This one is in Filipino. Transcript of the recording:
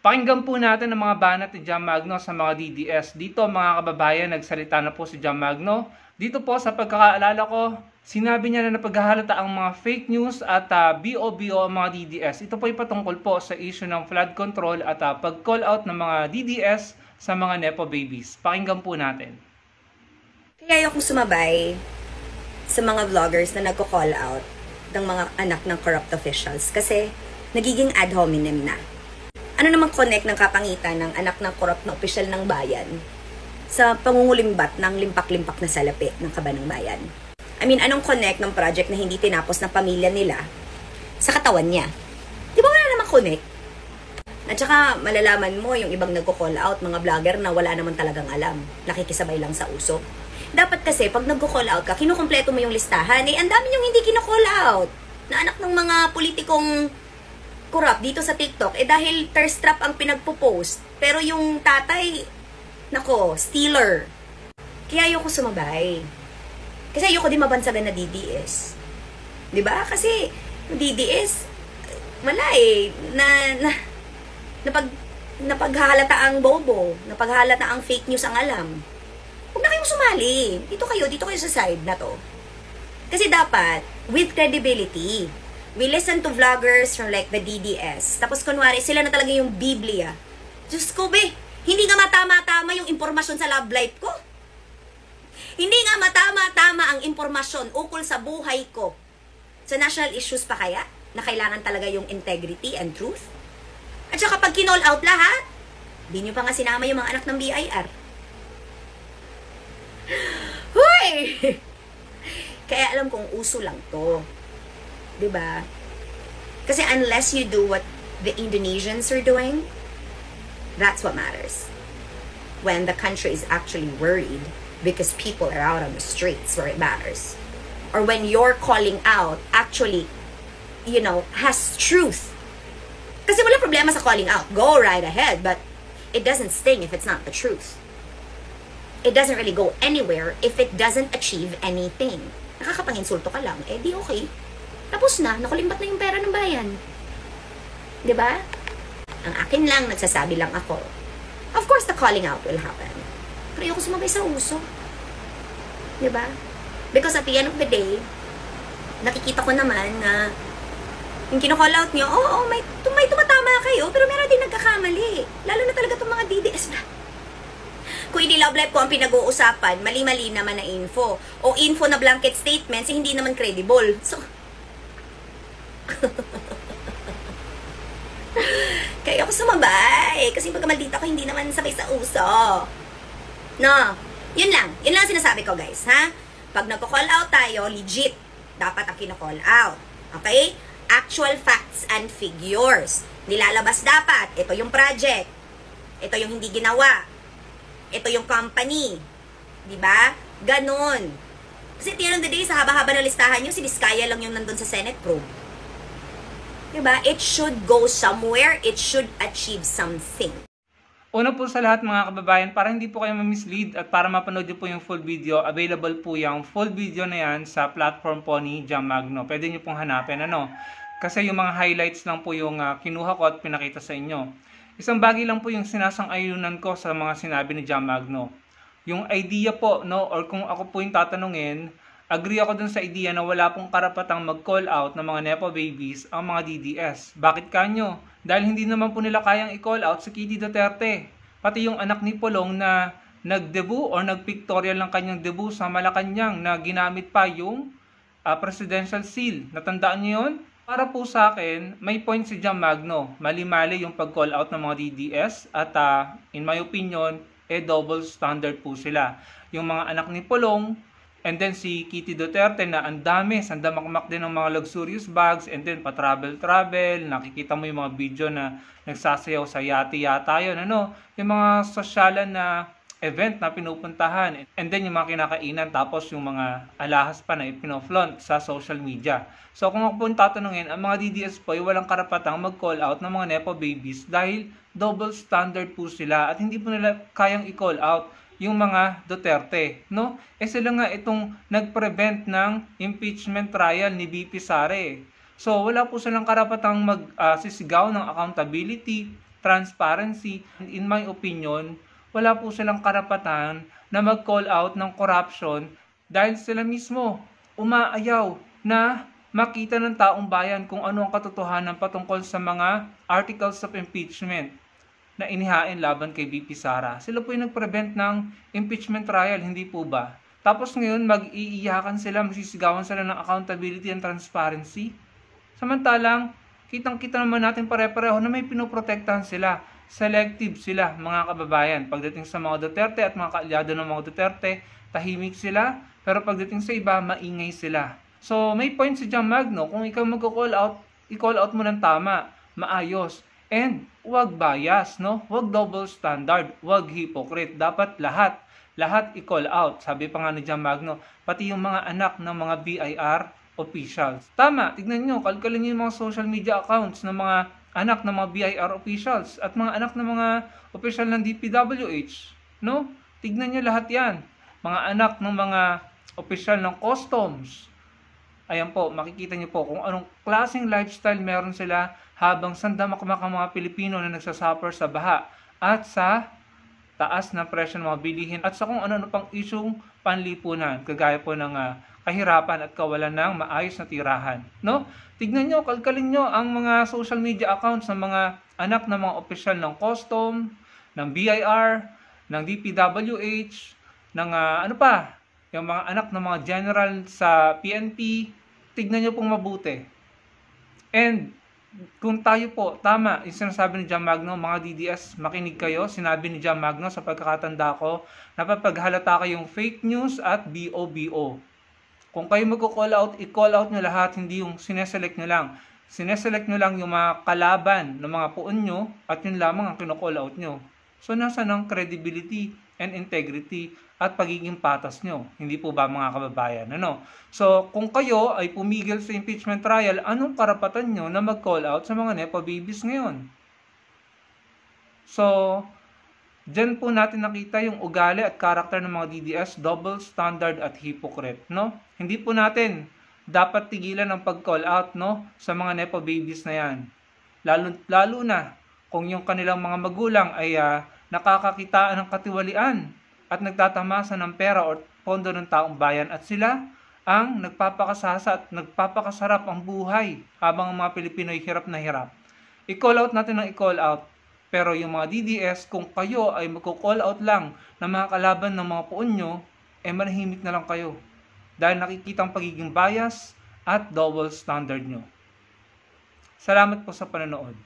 Pakinggan po natin ang mga banat ni John Magno sa mga DDS. Dito mga kababayan, nagsalita na po si John Magno. Dito po sa pagkakaalala ko, sinabi niya na napaghahalata ang mga fake news at BOBO ang mga DDS. Ito po ay patungkol po sa issue ng flood control at pag-call out ng mga DDS sa mga Nepo babies. Pakinggan po natin. Kaya ayokong sumabay sa mga vloggers na nagko-call out ng mga anak ng corrupt officials kasi nagiging ad hominem na. Ano namang connect ng kapangitan ng anak ng corrupt na opisyal ng bayan sa pangungulimbat ng limpak-limpak na salapi ng kaban ng bayan? I mean, anong connect ng project na hindi tinapos ng pamilya nila sa katawan niya? Di ba wala namang connect? At saka malalaman mo yung ibang nagko-call out, mga vlogger na wala naman talagang alam, nakikisabay lang sa uso. Dapat kasi pag nagko-call out ka, kinukumpleto mo yung listahan, ang dami yung hindi kino-call out na anak ng mga politikong corrupt dito sa TikTok, dahil thirst trap ang pinagpo-post. Pero yung tatay, nako, stealer. Kaya ayoko sumabay. Kasi ayoko din mabansagan na DDS. Diba? Kasi DDS, wala napaghalata ang bobo, napaghalata ang fake news ang alam. Huwag na kayong sumali. Dito kayo sa side na to. Kasi dapat, with credibility, we listen to vloggers from like the DDS. Tapos kunwari, sila na talaga yung Biblia. Diyos ko be, hindi nga matama-tama yung impormasyon sa love life ko. Hindi nga matama-tama ang impormasyon ukol sa buhay ko. Sa national issues pa kaya, na kailangan talaga yung integrity and truth? At saka pag kinall out lahat, di nyo pa nga sinama yung mga anak ng BIR. Huy! Kaya alam kong uso lang to. Diba? Kasi unless you do what the Indonesians are doing, that's what matters. When the country is actually worried because people are out on the streets where it matters. Or when you're calling out actually, has truth. Kasi wala problema sa calling out. Go right ahead. But it doesn't sting if it's not the truth. It doesn't really go anywhere if it doesn't achieve anything. Nakakapang-insulto ka lang, di okay. Tapos na, nakulimbat na yung pera ng bayan. Diba? Ang akin lang, nagsasabi lang ako. Of course, the calling out will happen. Pero ayoko sumabay sa uso. Diba? Because at the end of the day, nakikita ko naman na yung kino-call out nyo, may tumatama kayo, pero meron din nagkakamali. Lalo na talaga itong mga DDS na. Kung hindi love life ko ang pinag-uusapan, mali-mali naman na info. O info na blanket statements, hindi naman credible. So, kaya ako sumabay. Kasi pag maldita ko, hindi naman sabay sa uso. No. Yun lang sinasabi ko, guys. Ha? Pag nagko-call out tayo, legit. Dapat ang kino-call out. Okay? Actual facts and figures. Nilalabas dapat. Ito yung project. Ito yung hindi ginawa. Ito yung company. Diba? Ganon. Kasi at the end of the day, sa haba-haba na listahan nyo, si Vizcaya lang yung nandun sa Senate probe. Diba? It should go somewhere. It should achieve something. Una po sa lahat mga kababayan, para hindi po kayo ma-mislead at para mapanood nyo po yung full video, available po yung full video na yan sa platform po ni John Magno. Pwede nyo pong hanapin, Kasi yung mga highlights lang po yung kinuha ko at pinakita sa inyo. Isang bagay lang po yung sinasang-ayunan ko sa mga sinabi ni John Magno. Yung idea po, or kung ako po yung tatanungin, agree ako dun sa idea na wala pong karapatang mag-call out ng mga Nepo babies ang mga DDS. Bakit kanyo? Dahil hindi naman po nila kayang i-call out si Kitty Duterte. Pati yung anak ni Pulong na nag-debut or nag-pictorial ng kanyang debut sa Malacanang na ginamit pa yung presidential seal. Natandaan niyo yun? Para po sa akin, may point si John Magno. Mali-mali yung pag-call out ng mga DDS at in my opinion, double standard po sila. Yung mga anak ni Pulong, and then si Kitty Duterte na ang dami, sandamakmak din ng mga luxurious bags, and then pa-travel, nakikita mo yung mga video na nagsasayaw sa yata yun, yung mga sosyalan na event na pinupuntahan, and then yung mga kinakainan, tapos yung mga alahas pa na ipinoflaunt sa social media. So kung ako po tatanungin, ang mga DDS po ay walang karapatang mag-call out ng mga Nepo babies dahil double standard po sila at hindi po nila kayang i-call out yung mga Duterte, sila nga itong nag-prevent ng impeachment trial ni VP Sara. So wala po silang karapatang magsisigaw ng accountability transparency. In my opinion, wala po silang karapatan na mag-call out ng corruption dahil sila mismo umaayaw na makita ng taong bayan kung ano ang katotohanan patungkol sa mga articles of impeachment na inihain laban kay VP Sara. Sila po yung nag-prevent ng impeachment trial, hindi po ba? Tapos ngayon, mag-iiyakan sila, magsisigawan sila ng accountability and transparency. Samantalang, kitang-kita naman natin pare-pareho na may pinoprotektahan sila. Selective sila, mga kababayan. Pagdating sa mga Duterte at mga kaalyado ng mga Duterte, tahimik sila. Pero pagdating sa iba, maingay sila. So, may point si Jam Magno. Kung ikaw mag-call out, i-call out mo ng tama, maayos. And, wag bias, no? Wag double standard, wag hypocrite. Dapat lahat i-call out. Sabi pa nga ni Jam Magno, pati yung mga anak ng mga BIR officials. Tama, tignan nyo, kalkalin nyo yung mga social media accounts ng mga anak ng mga BIR officials at mga anak ng mga official ng DPWH. No? Tignan nyo lahat yan. Mga anak ng mga official ng customs. Ayan po, makikita nyo po kung anong klaseng lifestyle meron sila habang sandamakmak ang mga Pilipino na nagsasuffer sa baha at sa taas ng presyo ng mga bilihin at sa kung ano-ano pang isyong panlipunan, kagaya po ng kahirapan at kawalan ng maayos na tirahan. No? Tignan nyo, kalkalin nyo ang mga social media accounts ng mga anak ng mga opisyal ng custom, ng BIR, ng DPWH, ng yung mga anak ng mga general sa PNP. Tignan nyo pong mabuti. And kung tayo po, tama, yung sinasabi ni Jam Magno, mga DDS, makinig kayo. Sinabi ni Jam Magno sa pagkakatanda ko, napapaghalata kayong fake news at BOBO. Kung kayo mag-call out, i-call out nyo lahat, hindi yung sineselect nyo lang. Sineselect nyo lang yung mga kalaban ng mga puon nyo at yun lamang ang kino-call out nyo. So, nasa ng credibility and integrity at pagiging patas nyo. Hindi po ba mga kababayan? Ano? So, kung kayo ay pumigil sa impeachment trial, anong karapatan nyo na mag-call out sa mga Nepo babies ngayon? So, dyan po natin nakita yung ugali at karakter ng mga DDS, double standard at hypocrite, no? Hindi po natin dapat tigilan ang pag-call out, no, sa mga Nepo babies na yan. Lalo na kung yung kanilang mga magulang ay nakakakitaan ng katiwalian at nagtatamasa ng pera o pondo ng taong bayan at sila ang nagpapakasasa at nagpapakasarap ang buhay habang ang mga Pilipino ay hirap na hirap. I-call out natin ang i-call out. Pero yung mga DDS, kung kayo ay magko-call out lang ng mga kalaban ng mga puon nyo, manahimik na lang kayo. Dahil nakikita ang pagiging bias at double standard nyo. Salamat po sa panonood.